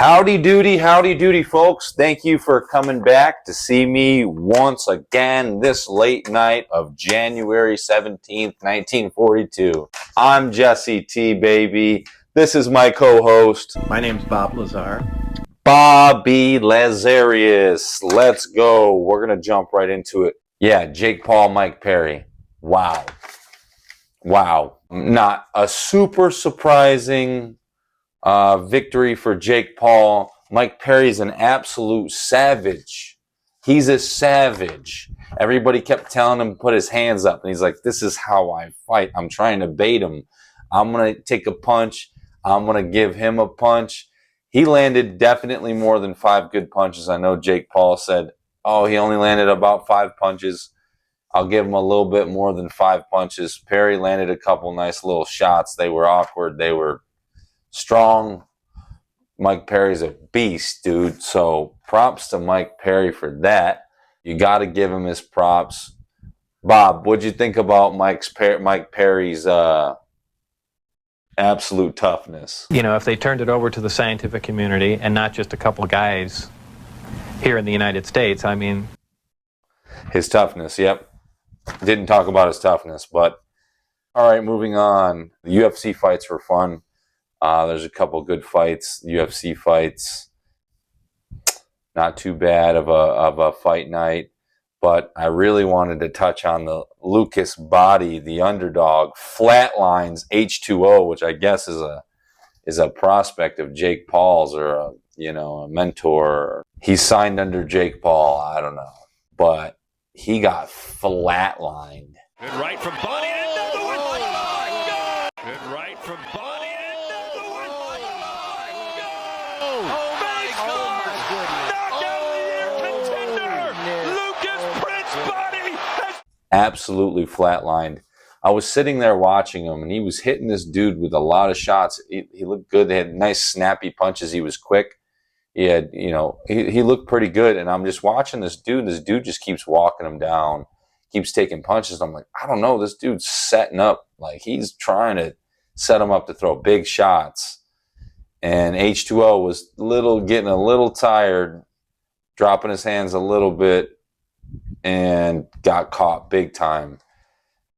Howdy doody, folks. Thank you for coming back to see me once again this late night of January 17th, 1942. I'm Jesse T, baby. This is my co-host. My name's Bob Lazar. Bobby Lazarius. Let's go. We're going to jump right into it. Yeah, Jake Paul, Mike Perry. Wow. Not a super surprising victory for Jake Paul. Mike Perry's an absolute savage. He's a savage. Everybody kept telling him to put his hands up, and he's like, this is how I fight. I'm trying to bait him. I'm going to take a punch. I'm going to give him a punch. He landed definitely more than 5 good punches. I know Jake Paul said, oh, he only landed about 5 punches. I'll give him a little bit more than 5 punches. Perry landed a couple nice little shots. They were awkward. They were strong. Mike Perry's a beast, dude. So props to Mike Perry for that. You got to give him his props. Bob, what'd you think about Mike Perry's absolute toughness? You know, if they turned it over to the scientific community and not just a couple guys here in the United States, I mean... His toughness, yep. Didn't talk about his toughness, but... All right, moving on. The UFC fights were fun. There's a couple good fights, UFC fights. Not too bad of a fight night, but I really wanted to touch on the Lucas Body, the underdog, FLATLINE's H2O, which I guess is a prospect of Jake Paul's, or a mentor. He signed under Jake Paul, I don't know, but he got flatlined. Good right from Body, another one. Oh my God! Good right from Body. Absolutely flatlined. I was sitting there watching him, and he was hitting this dude with a lot of shots. He looked good. They had nice snappy punches. He was quick. He had, he looked pretty good. And I'm just watching this dude. This dude just keeps walking him down, keeps taking punches. I'm like, I don't know. This dude's setting up. Like, he's trying to set him up to throw big shots. And H2O was getting a little tired, dropping his hands a little bit, and got caught big time.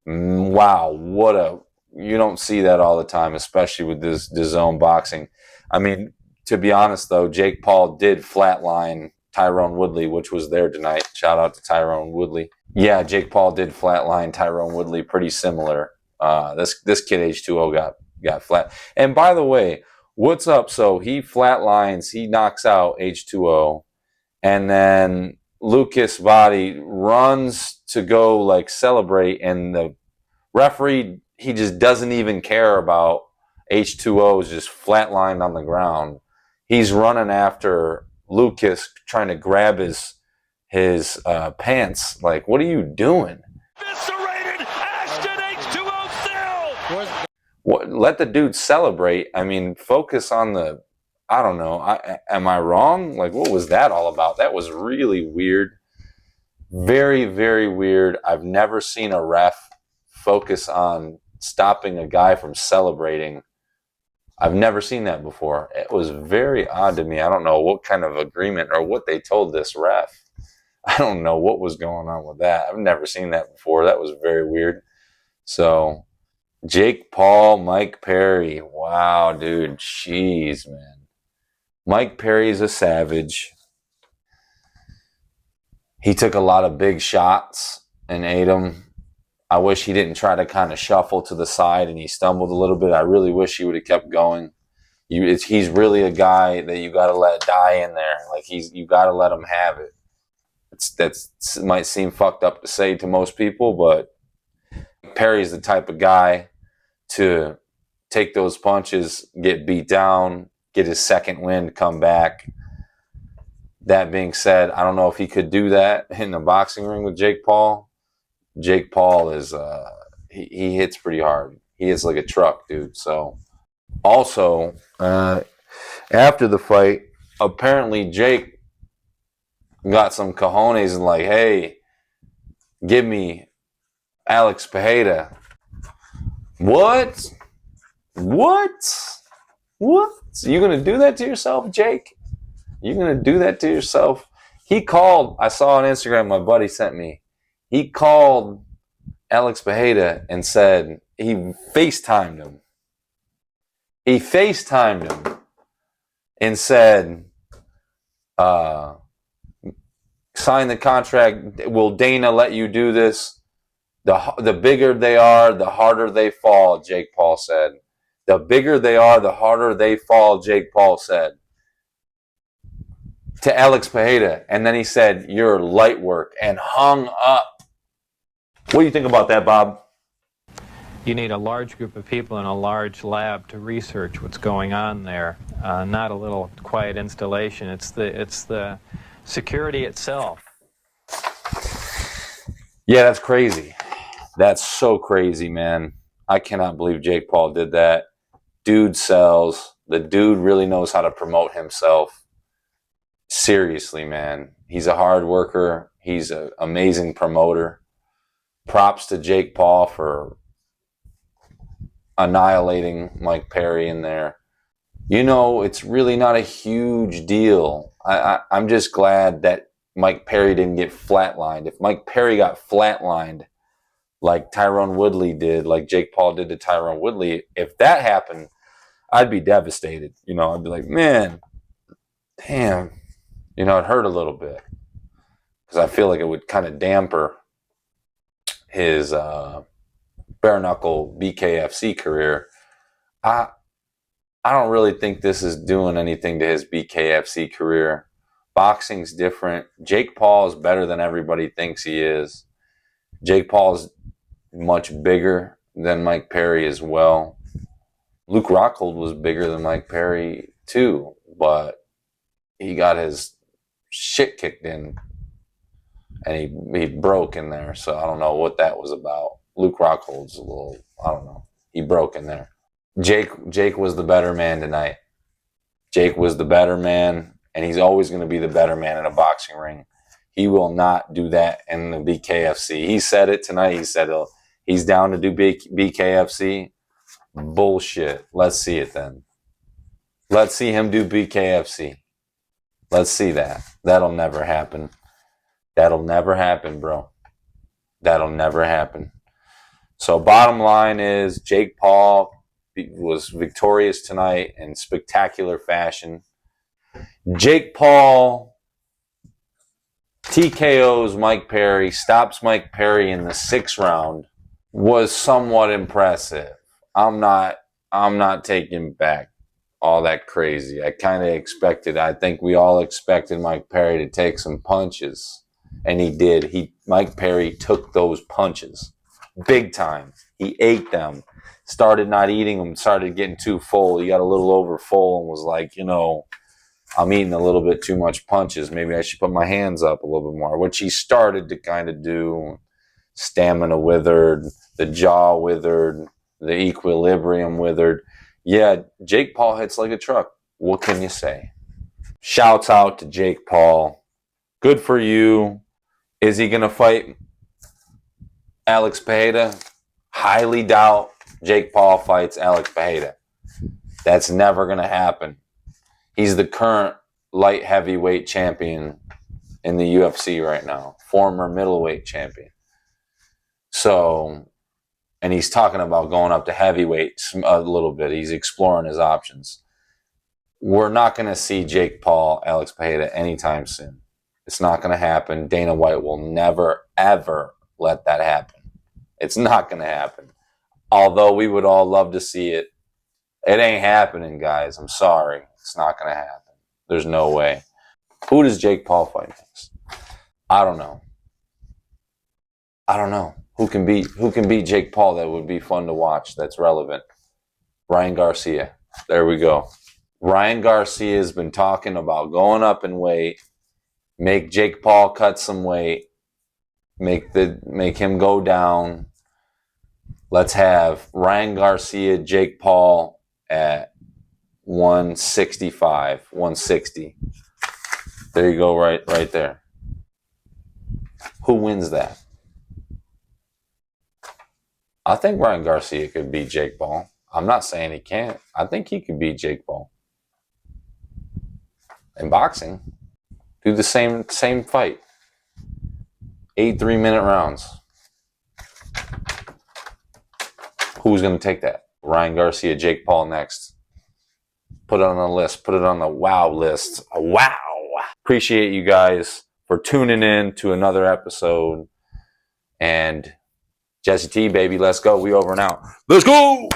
Wow, you don't see that all the time, especially with this DAZN boxing. I mean, to be honest though, Jake Paul did flatline Tyrone Woodley, which was there tonight. Shout out to Tyrone Woodley. Yeah, Jake Paul did flatline Tyrone Woodley, pretty similar. This kid H2O got flat. And by the way, what's up? So he flatlines, he knocks out H2O, and then Lucas Body runs to go celebrate, and the referee, he just doesn't even care about H2O, is just flatlined on the ground. He's running after Lucas, trying to grab his pants. Like, what are you doing? Eviscerated Ashton H2O still. What? Let the dude celebrate. I mean, focus on the... I don't know. Am I wrong? Like, what was that all about? That was really weird. Very, very weird. I've never seen a ref focus on stopping a guy from celebrating. I've never seen that before. It was very odd to me. I don't know what kind of agreement or what they told this ref. I don't know what was going on with that. I've never seen that before. That was very weird. So, Jake Paul, Mike Perry. Wow, dude. Jeez, man. Mike Perry's a savage. He took a lot of big shots and ate them. I wish he didn't try to kind of shuffle to the side and he stumbled a little bit. I really wish he would have kept going. He's really a guy that you got to let die in there. Like, you got to let him have it. It might seem fucked up to say to most people, but Perry's the type of guy to take those punches, get beat down, get his second win, come back. That being said, I don't know if he could do that in the boxing ring with Jake Paul. Jake Paul is, he hits pretty hard. He hits like a truck, dude. So, also, after the fight, apparently Jake got some cojones and like, hey, give me Alex Pereira. What? You gonna do that to yourself, Jake? You're going to do that to yourself? He called, I saw on Instagram, my buddy sent me, he called Alex Bejeda and said, he FaceTimed him. He FaceTimed him and said, sign the contract. Will Dana let you do this? The bigger they are, the harder they fall, Jake Paul said. The bigger they are, the harder they fall, Jake Paul said to Alex Bejeda. And then he said, you're light work, and hung up. What do you think about that, Bob? You need a large group of people in a large lab to research what's going on there, not a little quiet installation. It's the security itself. Yeah, that's crazy. That's so crazy, man. I cannot believe Jake Paul did that. Dude sells. The dude really knows how to promote himself. Seriously, man. He's a hard worker. He's an amazing promoter. Props to Jake Paul for annihilating Mike Perry in there. You know, it's really not a huge deal. I'm just glad that Mike Perry didn't get flatlined. If Mike Perry got flatlined like Tyron Woodley did, like Jake Paul did to Tyron Woodley, if that happened, I'd be devastated. You know, I'd be like, man, damn. You know, it hurt a little bit because I feel like it would kind of damper his bare knuckle BKFC career. I don't really think this is doing anything to his BKFC career. Boxing's different. Jake Paul is better than everybody thinks he is. Jake Paul is much bigger than Mike Perry as well. Luke Rockhold was bigger than Mike Perry too, but he got his shit kicked in and he broke in there. So I don't know what that was about. Luke Rockhold's a little, I don't know. He broke in there. Jake was the better man tonight. Jake was the better man, and he's always going to be the better man in a boxing ring. He will not do that in the BKFC. He said it tonight. He said he's down to do BKFC. Bullshit. Let's see it then. Let's see him do BKFC. Let's see that. That'll never happen. That'll never happen, bro. That'll never happen. So bottom line is Jake Paul was victorious tonight in spectacular fashion. Jake Paul TKOs Mike Perry, stops Mike Perry in the 6th round, was somewhat impressive. I'm not taking back all that crazy. I kind of expected, I think we all expected Mike Perry to take some punches, and he did. Mike Perry took those punches big time. He ate them. Started not eating them, started getting too full. He got a little over full and was like, you know, I'm eating a little bit too much punches. Maybe I should put my hands up a little bit more, which he started to kind of do. Stamina withered, the jaw withered, the equilibrium withered. Yeah, Jake Paul hits like a truck. What can you say? Shouts out to Jake Paul. Good for you. Is he going to fight Alex Bejeda? Highly doubt Jake Paul fights Alex Bejeda. That's never going to happen. He's the current light heavyweight champion in the UFC right now. Former middleweight champion. So, and he's talking about going up to heavyweight a little bit. He's exploring his options. We're not going to see Jake Paul, Alex Bejeda anytime soon. It's not going to happen. Dana White will never, ever let that happen. It's not going to happen. Although we would all love to see it. It ain't happening, guys. I'm sorry. It's not going to happen. There's no way. Who does Jake Paul fight next? I don't know. Who can beat Jake Paul that would be fun to watch, that's relevant? Ryan Garcia. There we go. Ryan Garcia has been talking about going up in weight, make Jake Paul cut some weight, make him go down. Let's have Ryan Garcia, Jake Paul at 165, 160. There you go, right there. Who wins that? I think Ryan Garcia could beat Jake Paul. I'm not saying he can't. I think he could beat Jake Paul. In boxing, do the same fight. 8 3-minute rounds. Who's going to take that? Ryan Garcia, Jake Paul next. Put it on the list. Put it on the wow list. Wow. Appreciate you guys for tuning in to another episode. And Jesse T, baby, let's go. We over and out. Let's go!